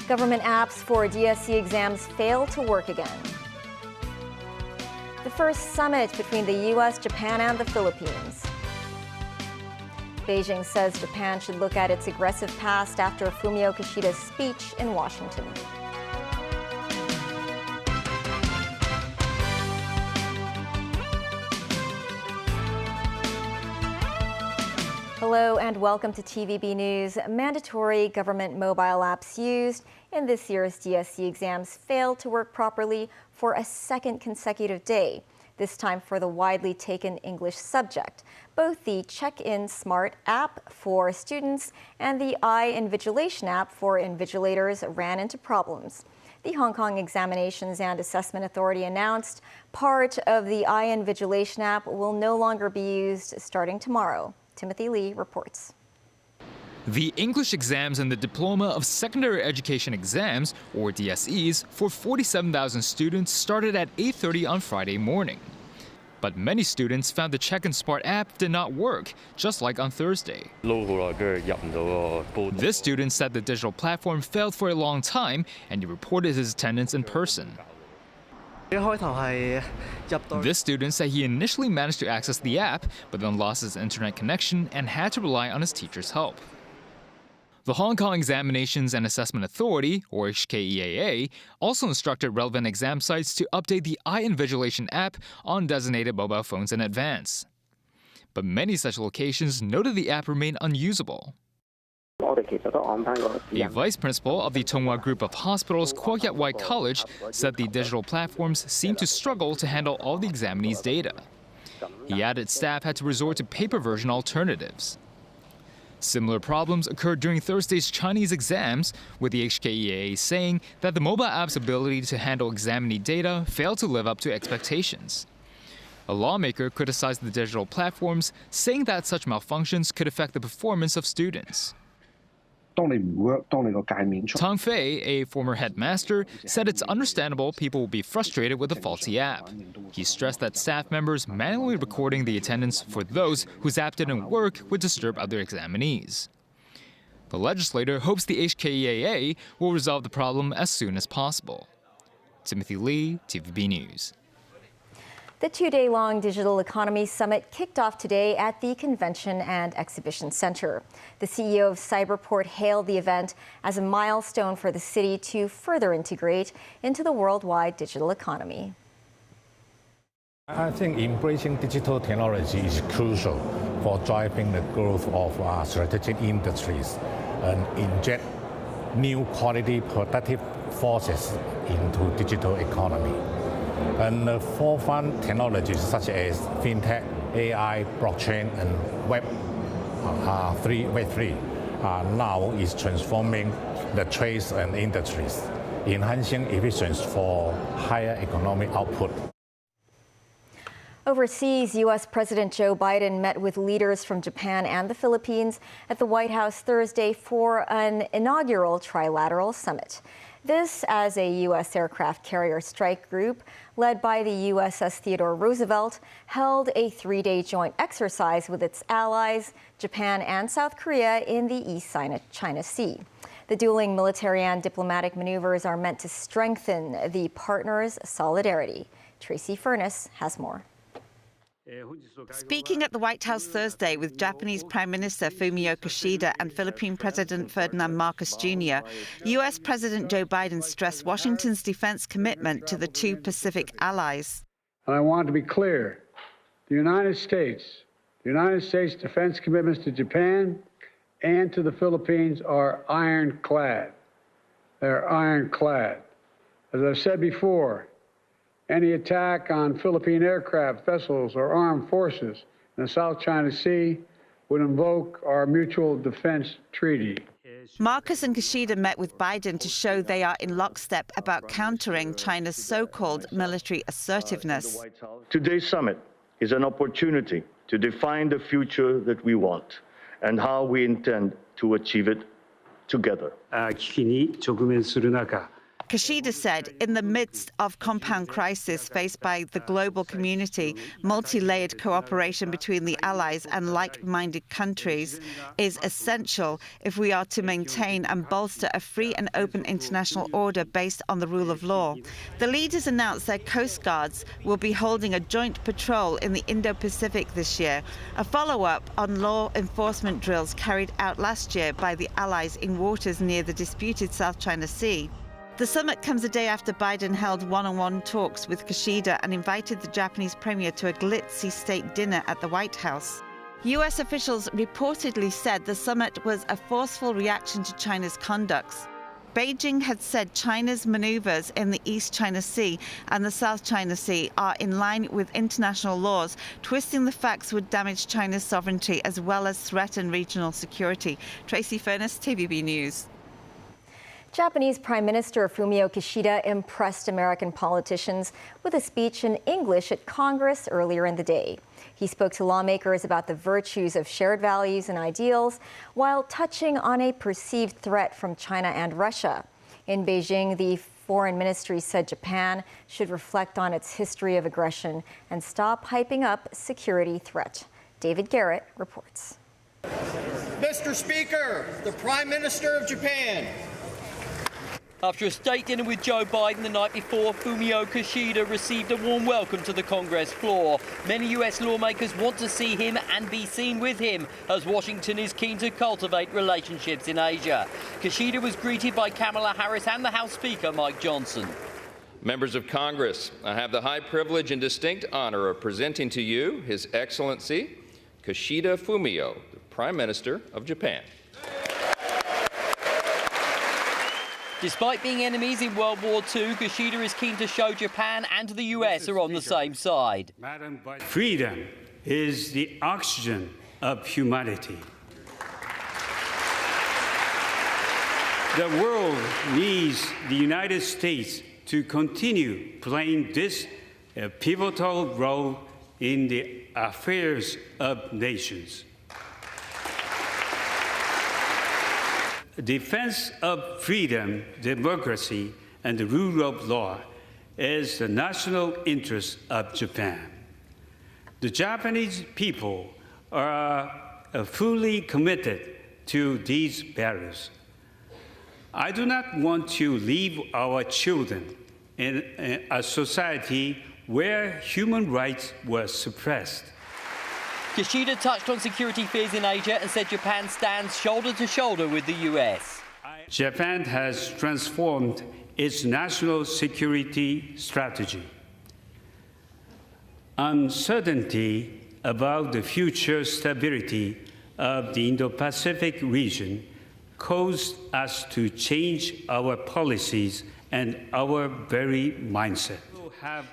Government apps for DSE exams fail to work again. The first summit between the U.S., Japan, and the Philippines. Beijing says Japan should look at its aggressive past after Fumio Kishida's speech in Washington. Hello and welcome to TVB News. Mandatory government mobile apps used in this year's DSE exams failed to work properly for a second consecutive day, this time for the widely taken English subject. Both the Check-in Smart app for students and the iInvigilation app for invigilators ran into problems. The Hong Kong Examinations and Assessment Authority announced part of the iInvigilation app will no longer be used starting tomorrow. Timothy Lee reports. The English exams and the Diploma of Secondary Education exams, or DSEs, for 47,000 students started at 8:30 on Friday morning. But many students found the Check-in Smart app did not work, just like on Thursday. This student said the digital platform failed for a long time, and he reported his attendance in person. This student said he initially managed to access the app, but then lost his internet connection and had to rely on his teacher's help. The Hong Kong Examinations and Assessment Authority, or HKEAA, also instructed relevant exam sites to update the iInvigilation app on designated mobile phones in advance. But many such locations noted the app remained unusable. The vice principal of the Tonghua Group of Hospitals, Kwok Yat Wai College, said the digital platforms seem to struggle to handle all the examinees' data. He added staff had to resort to paper version alternatives. Similar problems occurred during Thursday's Chinese exams, with the HKEAA saying that the mobile app's ability to handle examinee data failed to live up to expectations. A lawmaker criticized the digital platforms, saying that such malfunctions could affect the performance of students. Tong Fei, a former headmaster, said it's understandable people will be frustrated with the faulty app. He stressed that staff members manually recording the attendance for those whose app didn't work would disturb other examinees. The legislator hopes the HKEAA will resolve the problem as soon as possible. Timothy Lee, TVB News. The two-day-long Digital Economy Summit kicked off today at the Convention and Exhibition Center. The CEO of Cyberport hailed the event as a milestone for the city to further integrate into the worldwide digital economy. I think embracing digital technology is crucial for driving the growth of our strategic industries and inject new quality productive forces into digital economy. And forefront technologies such as fintech, AI, blockchain, and Web3 now is transforming the trades and industries, enhancing efficiency for higher economic output. Overseas, U.S. President Joe Biden met with leaders from Japan and the Philippines at the White House Thursday for an inaugural Trilateral Summit. This as a U.S. aircraft carrier strike group led by the USS Theodore Roosevelt held a three-day joint exercise with its allies, Japan and South Korea, in the East China Sea. The dueling military and diplomatic maneuvers are meant to strengthen the partners' solidarity. Tracy Furness has more. Speaking at the White House Thursday with Japanese Prime Minister Fumio Kishida and Philippine President Ferdinand Marcos Jr., U.S. President Joe Biden stressed Washington's defense commitment to the two Pacific allies. And I want to be clear, the United States defense commitments to Japan and to the Philippines are ironclad. They're ironclad. As I've said before, any attack on Philippine aircraft, vessels, or armed forces in the South China Sea would invoke our Mutual Defense Treaty. Marcos and Kishida met with Biden to show they are in lockstep about countering China's so-called military assertiveness. Today's summit is an opportunity to define the future that we want and how we intend to achieve it together. 危機に直面する中、Kishida said, in the midst of compound crisis faced by the global community, multi-layered cooperation between the allies and like-minded countries is essential if we are to maintain and bolster a free and open international order based on the rule of law. The leaders announced their coast guards will be holding a joint patrol in the Indo-Pacific this year, a follow-up on law enforcement drills carried out last year by the allies in waters near the disputed South China Sea. The summit comes a day after Biden held one-on-one talks with Kishida and invited the Japanese premier to a glitzy state dinner at the White House. US officials reportedly said the summit was a forceful reaction to China's conduct. Beijing had said China's maneuvers in the East China Sea and the South China Sea are in line with international laws. Twisting the facts would damage China's sovereignty as well as threaten regional security. Tracy Furness, TVB News. Japanese Prime Minister Fumio Kishida impressed American politicians with a speech in English at Congress earlier in the day. He spoke to lawmakers about the virtues of shared values and ideals while touching on a perceived threat from China and Russia. In Beijing, the Foreign Ministry said Japan should reflect on its history of aggression and stop hyping up security threat. David Garrett reports. Mr. Speaker, the Prime Minister of Japan. After a state dinner with Joe Biden the night before, Fumio Kishida received a warm welcome to the Congress floor. Many US lawmakers want to see him and be seen with him, as Washington is keen to cultivate relationships in Asia. Kishida was greeted by Kamala Harris and the House Speaker, Mike Johnson. Members of Congress, I have the high privilege and distinct honor of presenting to you His Excellency Kishida Fumio, the Prime Minister of Japan. Despite being enemies in World War II, Kishida is keen to show Japan and the US are on the same side. Freedom is the oxygen of humanity. The world needs the United States to continue playing this pivotal role in the affairs of nations. Defense of freedom, democracy, and the rule of law is the national interest of Japan. The Japanese people are fully committed to these values. I do not want to leave our children in a society where human rights were suppressed. Kishida touched on security fears in Asia and said Japan stands shoulder to shoulder with the US. Japan has transformed its national security strategy. Uncertainty about the future stability of the Indo-Pacific region caused us to change our policies and our very mindset.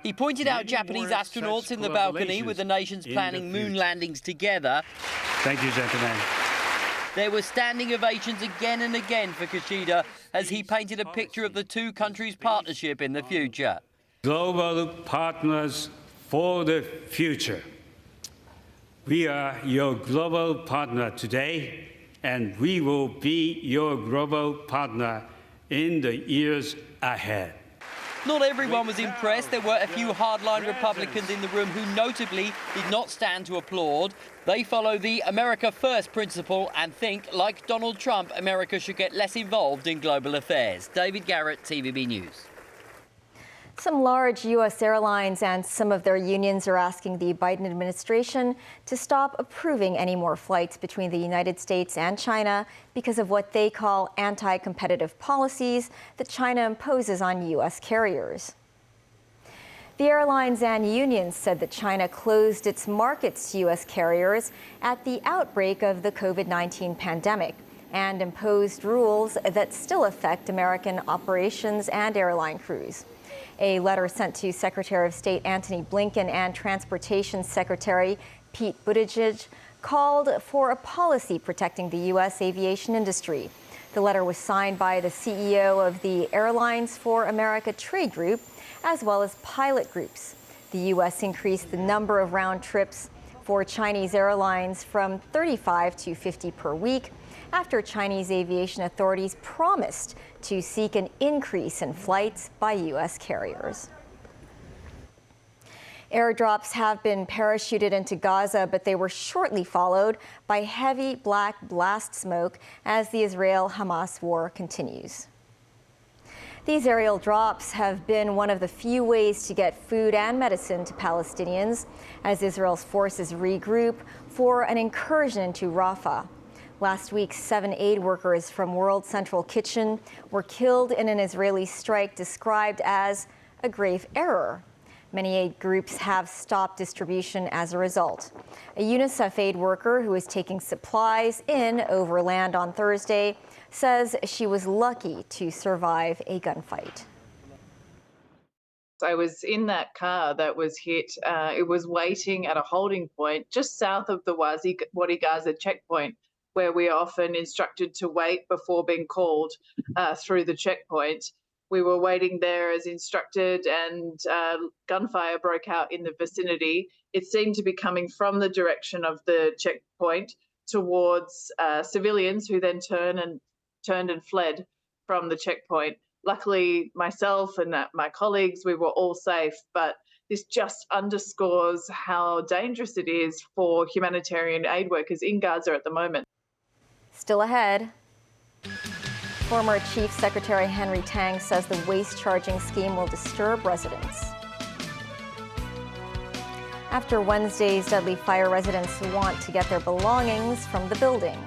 He pointed out Japanese astronauts in the balcony with the nations planning moon landings together. Thank you, gentlemen. There were standing ovations again and again for Kishida as he painted a picture of the two countries' partnership in the future. Global partners for the future. We are your global partner today, and we will be your global partner in the years ahead. Not everyone was impressed. There were a few hardline Republicans in the room who notably did not stand to applaud. They follow the America First principle and think, like Donald Trump, America should get less involved in global affairs. David Garrett, TVB News. Some large U.S. airlines and some of their unions are asking the Biden administration to stop approving any more flights between the United States and China because of what they call anti-competitive policies that China imposes on U.S. carriers. The airlines and unions said that China closed its markets to U.S. carriers at the outbreak of the COVID-19 pandemic and imposed rules that still affect American operations and airline crews. A letter sent to Secretary of State Antony Blinken and Transportation Secretary Pete Buttigieg called for a policy protecting the U.S. aviation industry. The letter was signed by the CEO of the Airlines for America trade group, as well as pilot groups. The U.S. increased the number of round trips for Chinese airlines from 35 to 50 per week, after Chinese aviation authorities promised to seek an increase in flights by U.S. carriers. Airdrops have been parachuted into Gaza, but they were shortly followed by heavy black blast smoke as the Israel-Hamas war continues. These aerial drops have been one of the few ways to get food and medicine to Palestinians as Israel's forces regroup for an incursion into Rafah. Last week, 7 aid workers from World Central Kitchen were killed in an Israeli strike described as a grave error. Many aid groups have stopped distribution as a result. A UNICEF aid worker who was taking supplies in overland on Thursday says she was lucky to survive a gunfight. I was in that car that was hit. It was waiting at a holding point just south of the Wadi Gaza checkpoint, where we are often instructed to wait before being called through the checkpoint. We were waiting there as instructed, and gunfire broke out in the vicinity. It seemed to be coming from the direction of the checkpoint towards civilians, who then turned and fled from the checkpoint. Luckily, myself and my colleagues, we were all safe, but this just underscores how dangerous it is for humanitarian aid workers in Gaza at the moment. Still ahead. Former Chief Secretary Henry Tang says the waste charging scheme will disturb residents. After Wednesday's deadly fire, residents want to get their belongings from the building.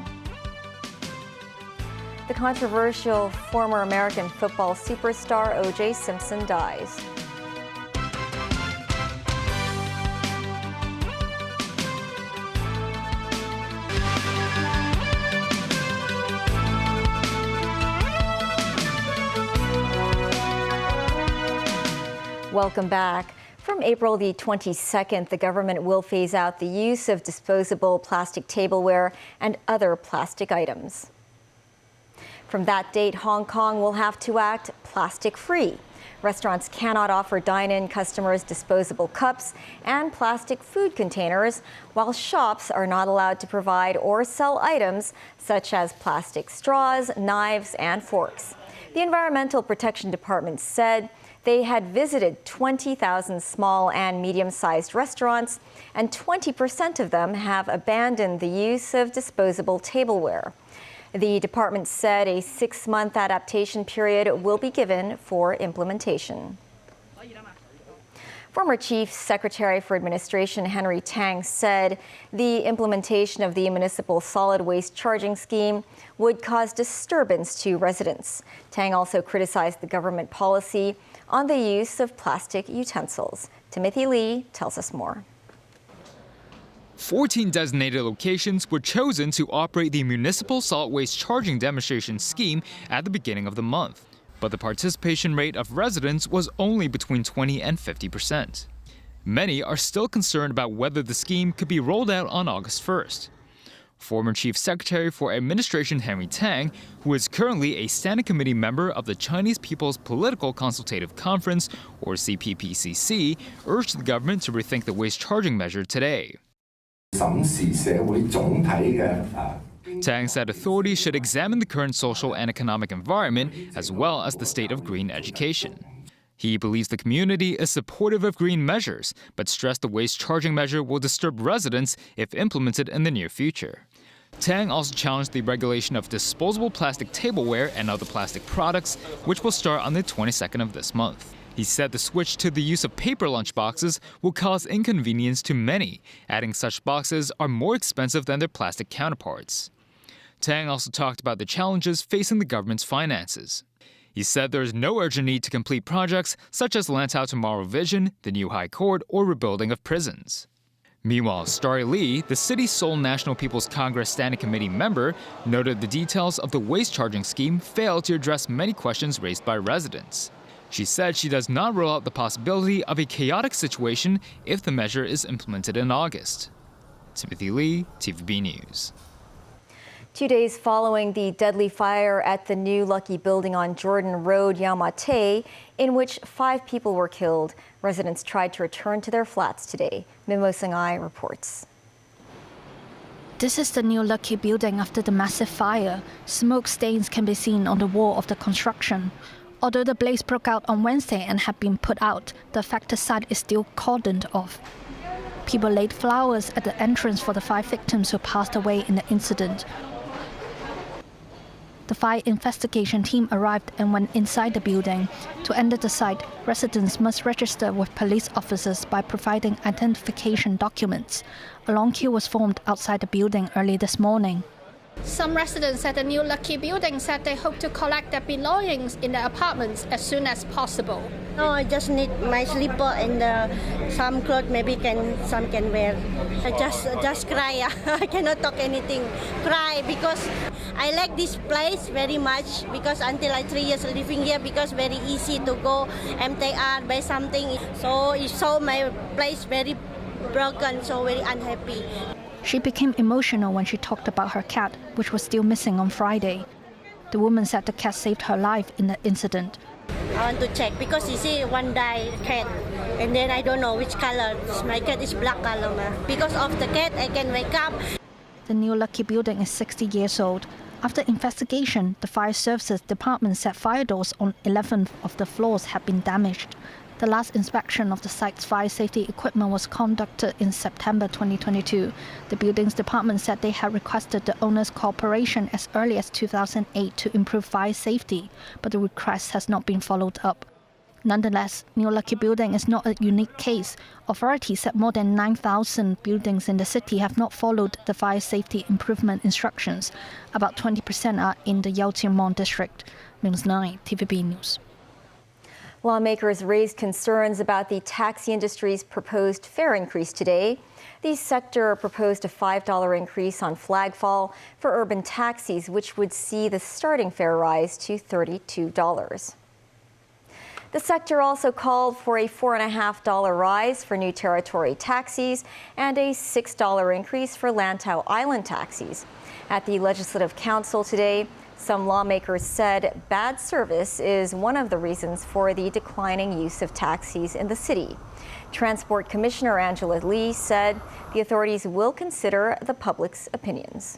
The controversial former American football superstar O.J. Simpson dies. Welcome back. From April the 22nd, the government will phase out the use of disposable plastic tableware and other plastic items. From that date, Hong Kong will have to act plastic-free. Restaurants cannot offer dine-in customers disposable cups and plastic food containers, while shops are not allowed to provide or sell items such as plastic straws, knives, and forks. The Environmental Protection Department said they had visited 20,000 small and medium-sized restaurants, and 20% of them have abandoned the use of disposable tableware. The department said a 6-month adaptation period will be given for implementation. Former Chief Secretary for Administration Henry Tang said the implementation of the municipal solid waste charging scheme would cause disturbance to residents. Tang also criticized the government policy on the use of plastic utensils. Timothy Lee tells us more. 14 designated locations were chosen to operate the municipal solid waste charging demonstration scheme at the beginning of the month. But the participation rate of residents was only between 20 and 50%. Many are still concerned about whether the scheme could be rolled out on August 1st. Former Chief Secretary for Administration Henry Tang, who is currently a standing committee member of the Chinese People's Political Consultative Conference, or CPPCC, urged the government to rethink the waste charging measure today. Tang said authorities should examine the current social and economic environment as well as the state of green education. He believes the community is supportive of green measures, but stressed the waste charging measure will disturb residents if implemented in the near future. Tang also challenged the regulation of disposable plastic tableware and other plastic products, which will start on the 22nd of this month. He said the switch to the use of paper lunchboxes will cause inconvenience to many, adding such boxes are more expensive than their plastic counterparts. Tang also talked about the challenges facing the government's finances. He said there is no urgent need to complete projects such as Lantau Tomorrow Vision, the new High Court, or rebuilding of prisons. Meanwhile, Starry Lee, the city's sole National People's Congress Standing Committee member, noted the details of the waste charging scheme failed to address many questions raised by residents. She said she does not rule out the possibility of a chaotic situation if the measure is implemented in August. Timothy Lee, TVB News. 2 days following the deadly fire at the new Lucky building on Jordan Road, Yau Ma Tei, in which 5 people were killed, residents tried to return to their flats today. Mimo Sangai reports. This is the new Lucky building after the massive fire. Smoke stains can be seen on the wall of the construction. Although the blaze broke out on Wednesday and had been put out, the affected site is still cordoned off. People laid flowers at the entrance for the 5 victims who passed away in the incident. The fire investigation team arrived and went inside the building. To enter the site, residents must register with police officers by providing identification documents. A long queue was formed outside the building early this morning. Some residents at the new Lucky building said they hope to collect their belongings in their apartments as soon as possible. No, I just need my slipper and some clothes some can wear. I just cry. I cannot talk anything. Cry because I like this place very much because until I 3 years living here because very easy to go MTR buy something. So it saw my place very broken, so very unhappy. She became emotional when she talked about her cat, which was still missing on Friday. The woman said the cat saved her life in the incident. I want to check because you see one died cat and then I don't know which color. My cat is black color. Because of the cat I can wake up. The new Lucky building is 60 years old. After investigation, the fire services department said fire doors on 11 of the floors had been damaged. The last inspection of the site's fire safety equipment was conducted in September 2022. The buildings department said they had requested the owner's cooperation as early as 2008 to improve fire safety, but the request has not been followed up. Nonetheless, New Lucky building is not a unique case. Authorities said more than 9,000 buildings in the city have not followed the fire safety improvement instructions. About 20% are in the Yau Tien Mong district. News 9, TVB News. Lawmakers raised concerns about the taxi industry's proposed fare increase today. The sector proposed a $5 increase on flagfall for urban taxis, which would see the starting fare rise to $32. The sector also called for a $4.50 rise for New Territory taxis and a $6 increase for Lantau Island taxis. At the Legislative Council today, some lawmakers said bad service is one of the reasons for the declining use of taxis in the city. Transport Commissioner Angela Lee said the authorities will consider the public's opinions.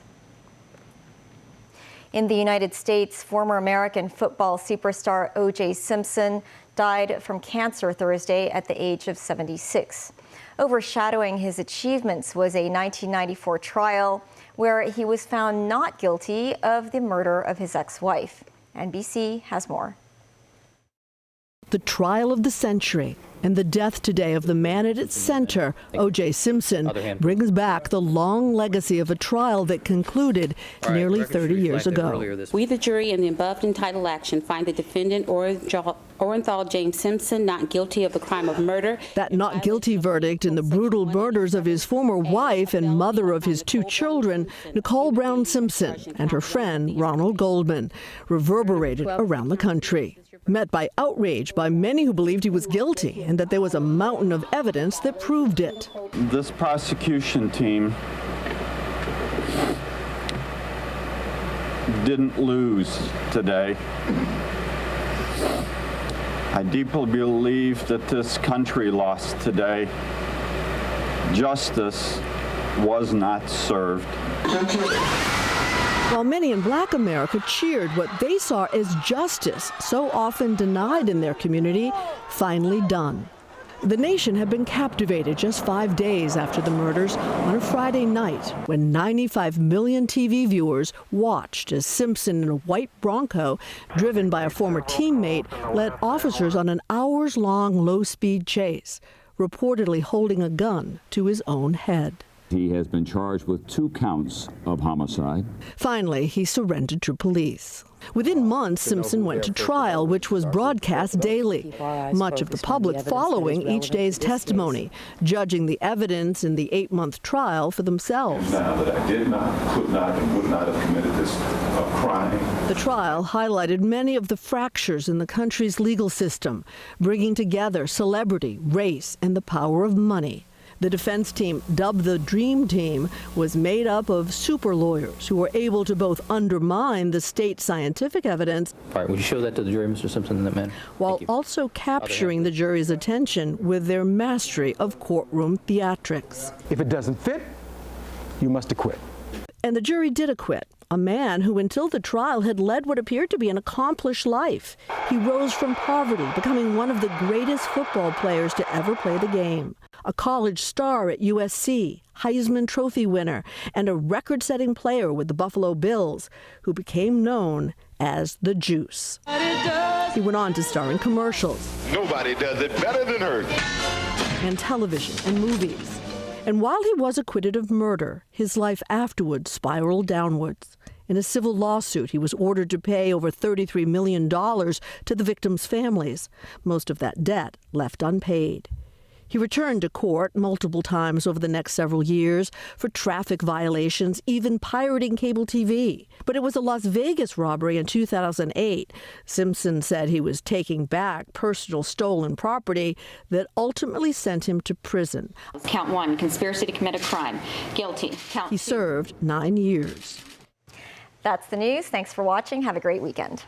In the United States, former American football superstar O.J. Simpson died from cancer Thursday at the age of 76. Overshadowing his achievements was a 1994 trial where he was found not guilty of the murder of his ex-wife. NBC has more. The trial of the century and the death today of the man at its center, O.J. Simpson, brings back the long legacy of a trial that concluded nearly 30 years ago. We, the jury, in the above entitled action, find the defendant, Orenthal James Simpson, not guilty of the crime of murder. That not guilty verdict in the brutal murders of his former wife and mother of his 2 children, Nicole Brown Simpson, and her friend, Ronald Goldman, reverberated around the country. Met by outrage by many who believed he was guilty and that there was a mountain of evidence that proved it. This prosecution team didn't lose today. I deeply believe that this country lost today. Justice was not served. While many in Black America cheered what they saw as justice, so often denied in their community, finally done. The nation had been captivated just 5 days after the murders on a Friday night when 95 million TV viewers watched as Simpson in a white Bronco, driven by a former teammate, led officers on an hours-long low-speed chase, reportedly holding a gun to his own head. He has been charged with 2 counts of homicide. Finally, he surrendered to police. Within months, Simpson went to trial, which was broadcast daily. Much of the public following each day's testimony, judging the evidence in the 8-month trial for themselves. Now that I did not, could not, and would not have committed this crime. The trial highlighted many of the fractures in the country's legal system, bringing together celebrity, race, and the power of money. The defense team, dubbed the Dream Team, was made up of super lawyers who were able to both undermine the state's scientific evidence. All right, would you show that to the jury, Mr. Simpson, and that man? While also capturing the jury's attention with their mastery of courtroom theatrics. If it doesn't fit, you must acquit. And the jury did acquit a man who, until the trial, had led what appeared to be an accomplished life. He rose from poverty, becoming one of the greatest football players to ever play the game. A college star at USC, Heisman Trophy winner, and a record-setting player with the Buffalo Bills, who became known as the Juice. He went on to star in commercials. Nobody does it better than her. And television and movies. And while he was acquitted of murder, his life afterwards spiraled downwards. In a civil lawsuit, he was ordered to pay over $33 million to the victims' families, most of that debt left unpaid. He returned to court multiple times over the next several years for traffic violations, even pirating cable TV. But it was a Las Vegas robbery in 2008. Simpson said he was taking back personal stolen property that ultimately sent him to prison. Count 1, conspiracy to commit a crime. Guilty. Count 2. He served 9 years. That's the news. Thanks for watching. Have a great weekend.